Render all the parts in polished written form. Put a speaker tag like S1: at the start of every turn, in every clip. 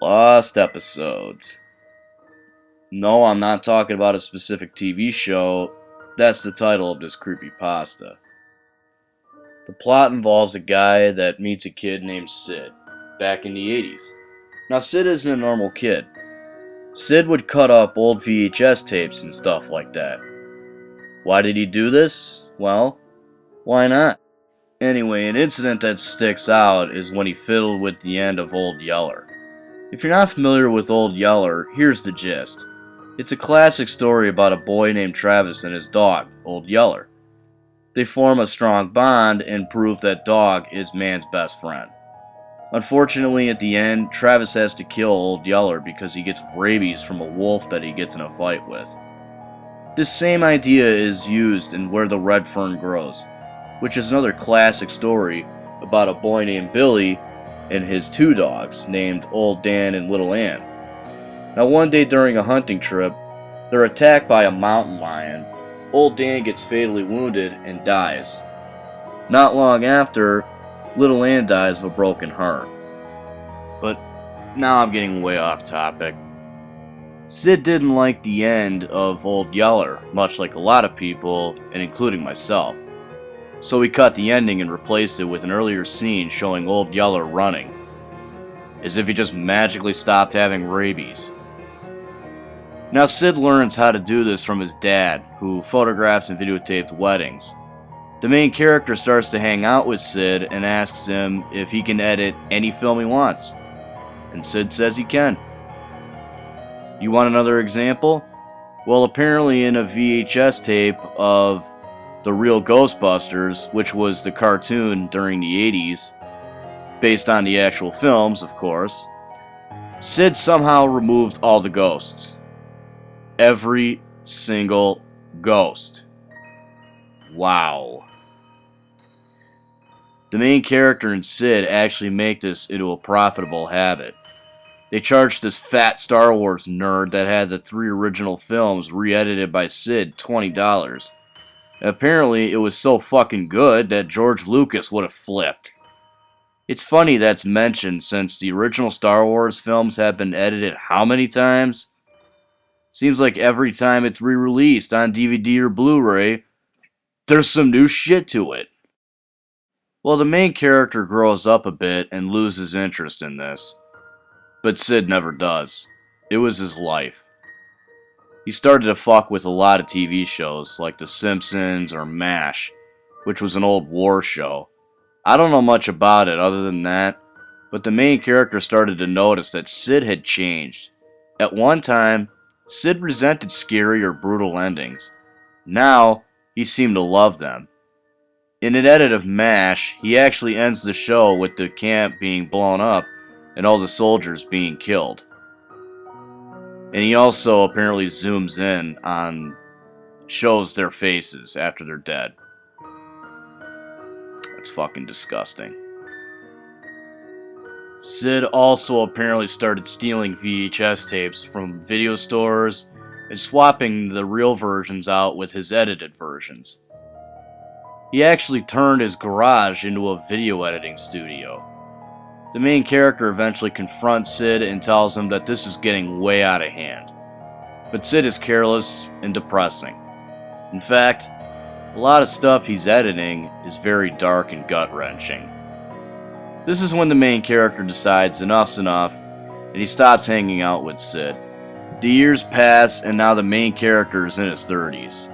S1: Lost episodes. No, I'm not talking about a specific TV show. That's the title of this creepypasta. The plot involves a guy that meets a kid named Sid back in the 80s. Now, Sid isn't a normal kid. Sid would cut up old VHS tapes and stuff like that. Why did he do this? Well, why not? Anyway, an incident that sticks out is when he fiddled with the end of Old Yeller. If you're not familiar with Old Yeller, here's the gist. It's a classic story about a boy named Travis and his dog, Old Yeller. They form a strong bond and prove that dog is man's best friend. Unfortunately, at the end, Travis has to kill Old Yeller because he gets rabies from a wolf that he gets in a fight with. This same idea is used in Where the Red Fern Grows, which is another classic story about a boy named Billy and his two dogs named Old Dan and Little Ann. Now, one day during a hunting trip, they're attacked by a mountain lion. Old Dan gets fatally wounded and dies. Not long after, Little Ann dies of a broken heart. But now I'm getting way off topic. Sid didn't like the end of Old Yeller, much like a lot of people, and including myself. So he cut the ending and replaced it with an earlier scene showing Old Yeller running, as if he just magically stopped having rabies. Now Sid learns how to do this from his dad, who photographed and videotaped weddings. The main character starts to hang out with Sid and asks him if he can edit any film he wants. And Sid says he can. You want another example? Well, apparently in a VHS tape of The Real Ghostbusters, which was the cartoon during the 80s, based on the actual films, of course, Sid somehow removed all the ghosts. Every single ghost. Wow. The main character and Sid actually make this into a profitable habit. They charged this fat Star Wars nerd that had the 3 original films re-edited by Sid $20. Apparently, it was so fucking good that George Lucas would have flipped. It's funny that's mentioned since the original Star Wars films have been edited how many times? Seems like every time it's re-released on DVD or Blu-ray, there's some new shit to it. Well, the main character grows up a bit and loses interest in this. But Sid never does. It was his life. He started to fuck with a lot of TV shows like The Simpsons or MASH, which was an old war show. I don't know much about it other than that, but the main character started to notice that Sid had changed. At one time, Sid resented scary or brutal endings. Now, he seemed to love them. In an edit of MASH, he actually ends the show with the camp being blown up and all the soldiers being killed. And he also apparently zooms in on, shows their faces after they're dead. That's fucking disgusting. Sid also apparently started stealing VHS tapes from video stores and swapping the real versions out with his edited versions. He actually turned his garage into a video editing studio. The main character eventually confronts Sid and tells him that this is getting way out of hand. But Sid is careless and depressing. In fact, a lot of stuff he's editing is very dark and gut-wrenching. This is when the main character decides enough's enough and he stops hanging out with Sid. The years pass and now the main character is in his 30s.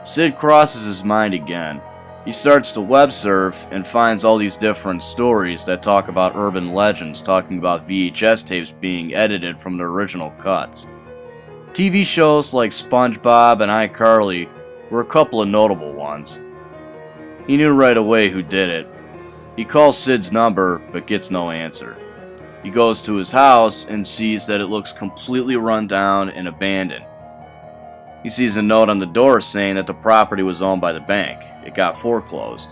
S1: Sid crosses his mind again. He starts to web surf and finds all these different stories that talk about urban legends talking about VHS tapes being edited from the original cuts. TV shows like SpongeBob and iCarly were a couple of notable ones. He knew right away who did it. He calls Sid's number but gets no answer. He goes to his house and sees that it looks completely run down and abandoned. He sees a note on the door saying that the property was owned by the bank. It got foreclosed.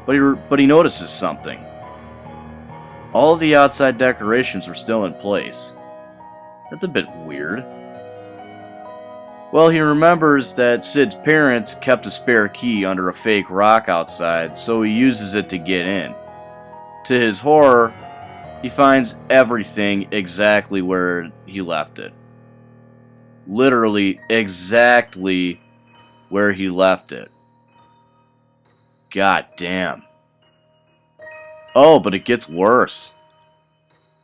S1: But he notices something. All of the outside decorations were still in place. That's a bit weird. Well, he remembers that Sid's parents kept a spare key under a fake rock outside, so he uses it to get in. To his horror, He finds everything exactly where he left it. Literally exactly where he left it. God damn. Oh, but it gets worse.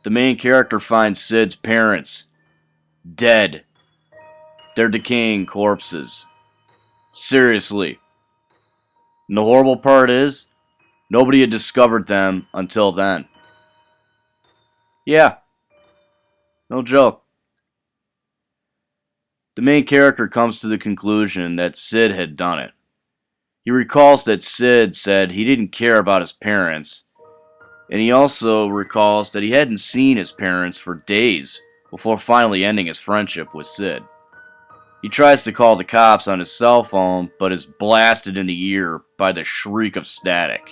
S1: The main character finds Sid's parents dead. They're decaying corpses. Seriously. And the horrible part is, nobody had discovered them until then. Yeah, no joke. The main character comes to the conclusion that Sid had done it. He recalls that Sid said he didn't care about his parents, and he also recalls that he hadn't seen his parents for days before finally ending his friendship with Sid. He tries to call the cops on his cell phone, but is blasted in the ear by the shriek of static.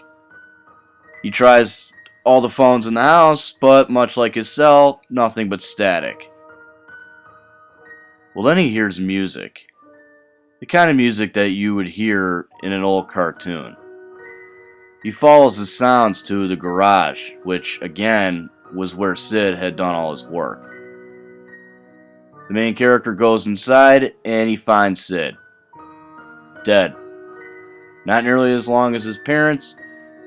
S1: He tries all the phones in the house, but much like his cell, nothing but static. Well, then he hears music. The kind of music that you would hear in an old cartoon. He follows the sounds to the garage, which, again, was where Sid had done all his work. The main character goes inside, and he finds Sid. Dead. Not nearly as long as his parents,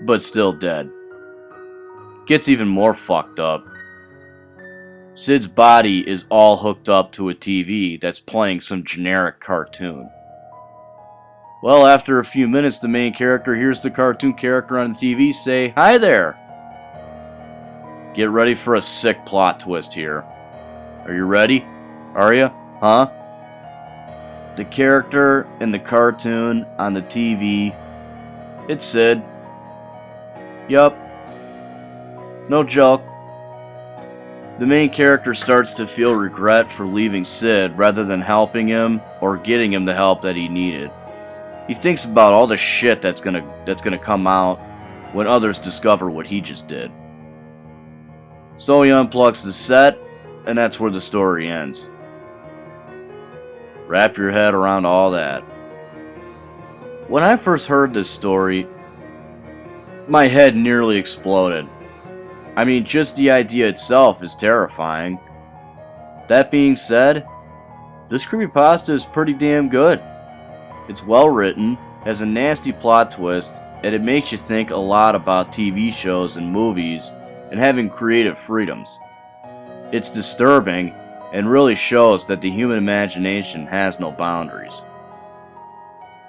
S1: but still dead. Gets even more fucked up. Sid's body is all hooked up to a TV that's playing some generic cartoon. Well, after a few minutes, the main character hears the cartoon character on the TV say, "Hi there!" Get ready for a sick plot twist here. Are you ready? Are you? Huh? The character in the cartoon on the TV, it's Sid. Yup. No joke. The main character starts to feel regret for leaving Sid rather than helping him or getting him the help that he needed. He thinks about all the shit that's gonna come out when others discover what he just did. So he unplugs the set, and that's where the story ends. Wrap your head around all that. When I first heard this story, my head nearly exploded. I mean, just the idea itself is terrifying. That being said, this creepypasta is pretty damn good. It's well written, has a nasty plot twist, and it makes you think a lot about TV shows and movies and having creative freedoms. It's disturbing and really shows that the human imagination has no boundaries.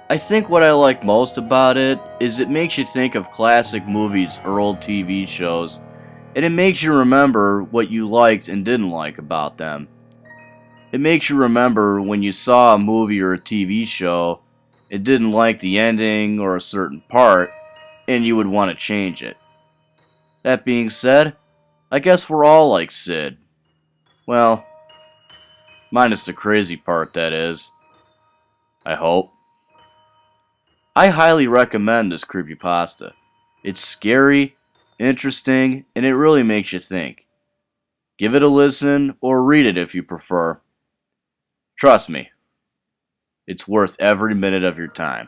S1: I think what I like most about it is it makes you think of classic movies or old TV shows, and it makes you remember what you liked and didn't like about them. It makes you remember when you saw a movie or a TV show and didn't like the ending or a certain part, and you would want to change it. That being said, I guess we're all like Sid. Well, minus the crazy part, that is. I hope. I highly recommend this creepypasta. It's scary, interesting, and it really makes you think. Give it a listen or read it if you prefer. Trust me, it's worth every minute of your time.